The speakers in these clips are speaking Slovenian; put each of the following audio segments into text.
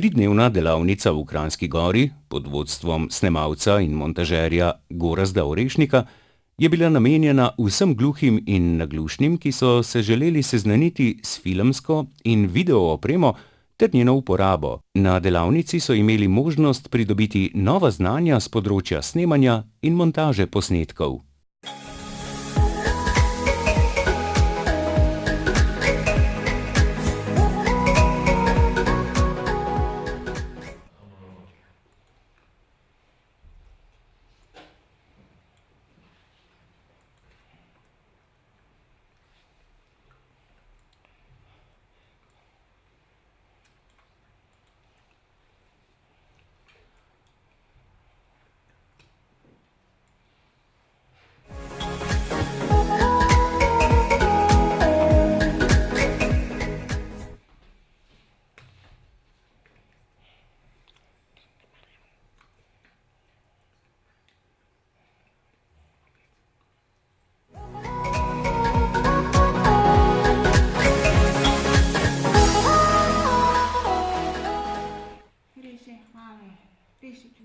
Tridnevna delavnica v Kranjski Gori pod vodstvom snemalca in montažerja Gorazda Orešnika je bila namenjena vsem gluhim in naglušnim, ki so se želeli seznaniti s filmsko in video opremo ter njeno uporabo. Na delavnici so imeli možnost pridobiti nova znanja s področja snemanja in montaže posnetkov.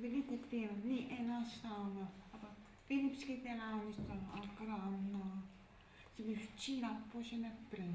Veliko tem ni enostavno, ampak filmski delavnica ogromno. Se bi učila pa še naprej.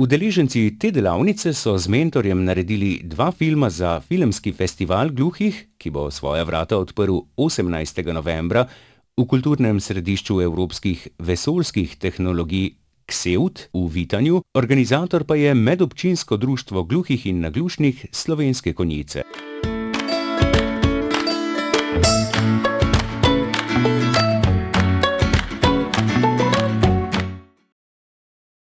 Udeleženci te delavnice so z mentorjem naredili 2 filma za filmski festival gluhih, ki bo svoja vrata odprl 18. novembra v kulturnem središču evropskih vesoljskih tehnologij Ksevt v Vitanju, organizator pa je Medobčinsko društvo gluhih in naglušnih Slovenske Konjice.